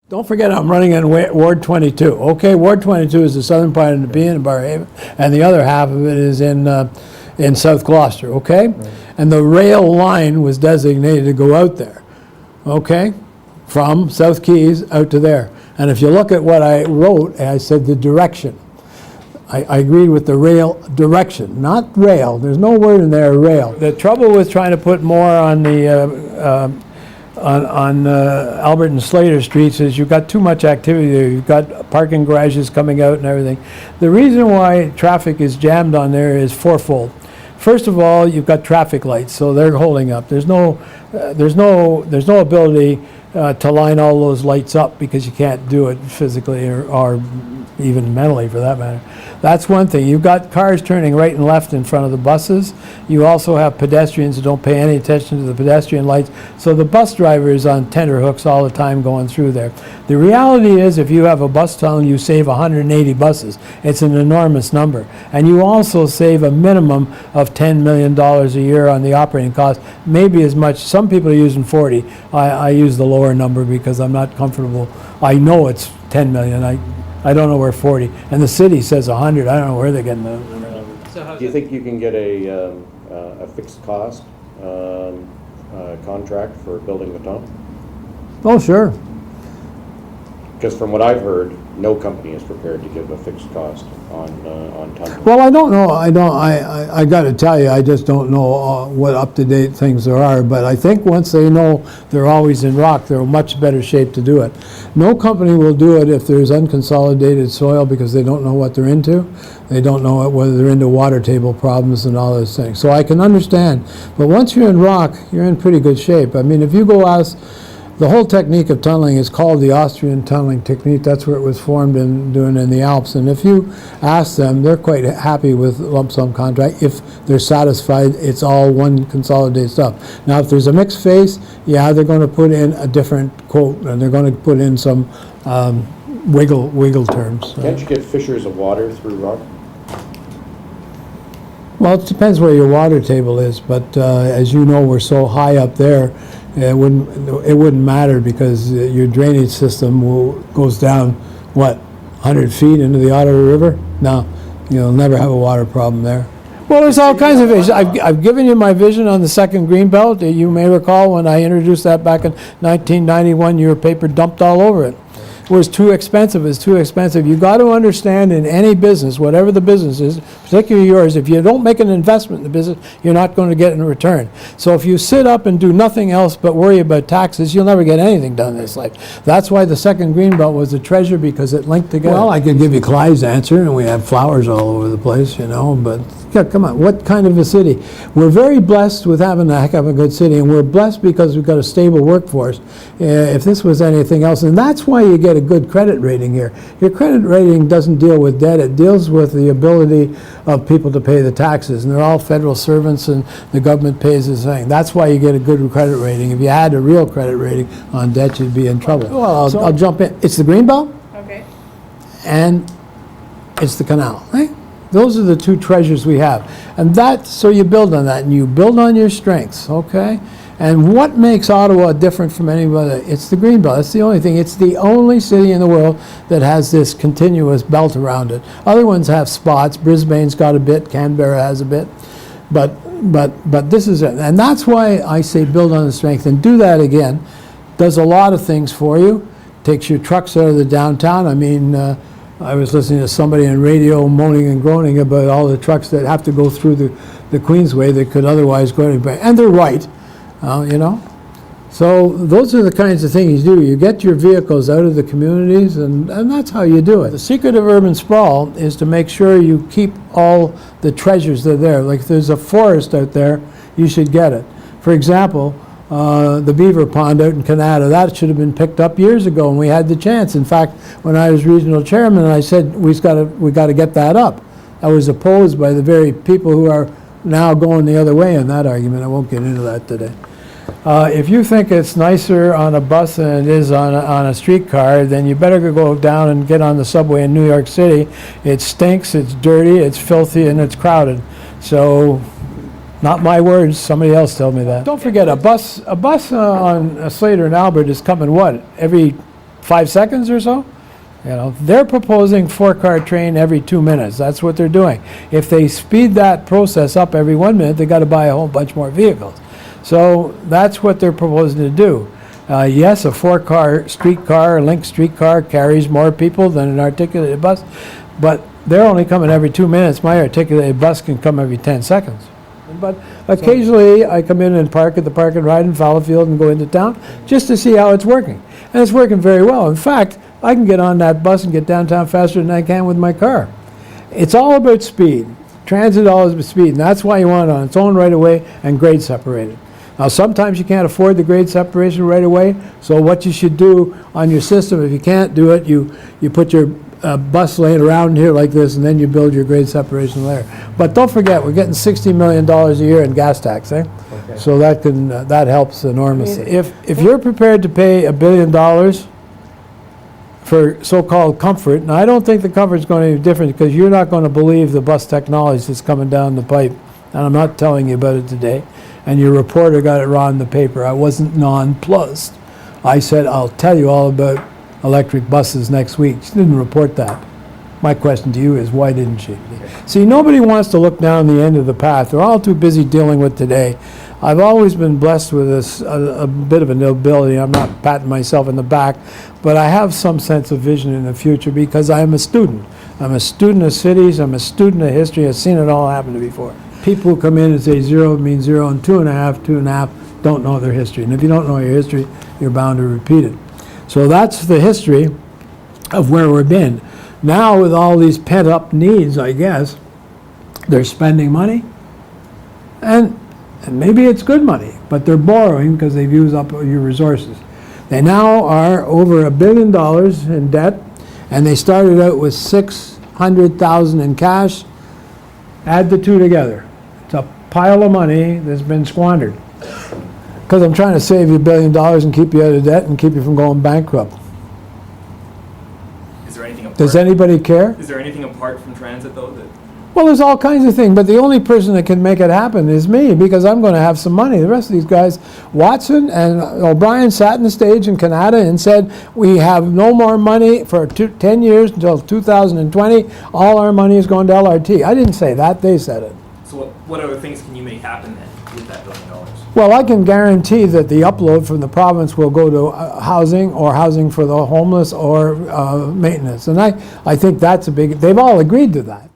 Don't forget, I'm running in Ward 22. Okay, Ward 22 is the southern part of Nepean and Barrhaven, and the other half of it is in South Gloucester, okay? Right. And the rail line was designated to go out there, okay? From South Keys out to there. And if you look at what I wrote, I said the direction. I agreed with the rail direction, not rail. There's no word in there, rail. The trouble with trying to put more on the on Albert and Slater streets is you've got too much activity there. You've got parking garages coming out and everything. The reason why traffic is jammed on there is fourfold. First of all, you've got traffic lights, so they're holding up. There's no ability to line all those lights up because you can't do it physically or even mentally for that matter. That's one thing. You've got cars turning right and left in front of the buses. You also have pedestrians who don't pay any attention to the pedestrian lights. So the bus driver is on tenterhooks all the time going through there. The reality is if you have a bus tunnel, you save 180 buses. It's an enormous number. And you also save a minimum of $10 million a year on the operating cost, maybe as much. Some people are using 40. I use the lower number because I'm not comfortable. I know it's 10 million. I don't know where 40, and the city says 100. I don't know where they're getting the Do you think you can get a fixed cost contract for building the tunnel? Oh, sure. Because from what I've heard, no company is prepared to give a fixed cost on tunnel. Well, I don't know. I got to tell you, I just don't know what up-to-date things there are. But I think once they know they're always in rock, they're in much better shape to do it. No company will do it if there's unconsolidated soil because they don't know what they're into. They don't know whether they're into water table problems and all those things. So I can understand. But once you're in rock, you're in pretty good shape. I mean, if you go ask. The whole technique of tunneling is called the Austrian tunneling technique. That's where it was formed in the Alps. And if you ask them, they're quite happy with lump sum contract. If they're satisfied, it's all one consolidated stuff. Now, if there's a mixed phase, yeah, they're going to put in a different quote, and they're going to put in some wiggle terms. Can't you get fissures of water through rock? Well, it depends where your water table is. But as you know, we're so high up there. It wouldn't matter because your drainage system goes down, what, 100 feet into the Ottawa River? No, you'll never have a water problem there. Well, there's all kinds of visions. I've given you my vision on the second greenbelt. You may recall when I introduced that back in 1991, your paper dumped all over it. It was too expensive. It's too expensive. You got to understand in any business, whatever the business is, particularly yours, if you don't make an investment in the business, you're not going to get in return. So if you sit up and do nothing else but worry about taxes, you'll never get anything done in this life. That's why the second greenbelt was a treasure because it linked together. Well, I could give you Clive's answer, and we have flowers all over the place, you know, but yeah, come on, what kind of a city? We're very blessed with having a heck of a good city, and we're blessed because we've got a stable workforce. If this was anything else, and that's why you get a good credit rating here. Your credit rating doesn't deal with debt, it deals with the ability of people to pay the taxes, and they're all federal servants and the government pays the thing. That's why you get a good credit rating. If you had a real credit rating on debt, you'd be in trouble. Well, I'll jump in. It's the greenbelt. Okay. And it's the canal, right? Those are the two treasures we have. And so you build on that, and you build on your strengths, okay? And what makes Ottawa different from anybody? It's the greenbelt. That's the only thing. It's the only city in the world that has this continuous belt around it. Other ones have spots. Brisbane's got a bit. Canberra has a bit. But this is it. And that's why I say build on the strength and do that again. Does a lot of things for you. Takes your trucks out of the downtown. I mean, I was listening to somebody on radio moaning and groaning about all the trucks that have to go through the Queensway that could otherwise go anywhere. And they're right, you know. So those are the kinds of things you do. You get your vehicles out of the communities, and that's how you do it. The secret of urban sprawl is to make sure you keep all the treasures that are there. Like if there's a forest out there, you should get it. For example, the beaver pond out in Canada, that should have been picked up years ago, and we had the chance. In fact, when I was regional chairman, I said we got to get that up. I was opposed by the very people who are now going the other way in that argument. I won't get into that today. If you think it's nicer on a bus than it is on a streetcar, then you better go down and get on the subway in New York City. It stinks, it's dirty, it's filthy, and it's crowded. So. Not my words, somebody else told me that. Don't forget, a bus on Slater and Albert is coming, what, every 5 seconds or so? You know, they're proposing 4-car train every 2 minutes. That's what they're doing. If they speed that process up every 1 minute, they got to buy a whole bunch more vehicles. So that's what they're proposing to do. Yes, a 4-car streetcar, a linked streetcar carries more people than an articulated bus, but they're only coming every 2 minutes. My articulated bus can come every 10 seconds. But occasionally I come in and park at the Park and Ride in Fallowfield and go into town just to see how it's working. And it's working very well. In fact, I can get on that bus and get downtown faster than I can with my car. It's all about speed. Transit all is about speed, and that's why you want it on its own right away and grade separated. Now, sometimes you can't afford the grade separation right away, so what you should do on your system, if you can't do it, you put your bus lane around here like this, and then you build your grade separation there. But don't forget, we're getting $60 million a year in gas tax, eh? Okay. So that can that helps enormously. If you're prepared to pay $1 billion for so-called comfort, and I don't think the comfort's going to be different because you're not going to believe the bus technology that's coming down the pipe, and I'm not telling you about it today, and your reporter got it wrong in the paper. I wasn't nonplussed. I said, I'll tell you all about electric buses next week. She didn't report that. My question to you is, why didn't she? See, nobody wants to look down the end of the path. They're all too busy dealing with today. I've always been blessed with this, a bit of a nobility. I'm not patting myself in the back, but I have some sense of vision in the future because I am a student. I'm a student of cities. I'm a student of history. I've seen it all happen before. People who come in and say 0 means 0 and 2.5 don't know their history. And if you don't know your history, you're bound to repeat it. So that's the history of where we've been. Now with all these pent-up needs, I guess, they're spending money, and maybe it's good money, but they're borrowing because they've used up your resources. They now are over $1 billion in debt, and they started out with $600,000 in cash. Add the two together. It's a pile of money that's been squandered. Because I'm trying to save you $1 billion and keep you out of debt and keep you from going bankrupt. Is there anything apart? Does anybody care? Is there anything apart from transit, though, that... Well, there's all kinds of things, but the only person that can make it happen is me, because I'm going to have some money. The rest of these guys, Watson and O'Brien sat on the stage in Canada and said, we have no more money for 10 years until 2020. All our money is going to LRT. I didn't say that. They said it. So what other things can you make happen then with that $1 billion? Well, I can guarantee that the upload from the province will go to housing, or housing for the homeless, or maintenance. And I think that's a big, they've all agreed to that.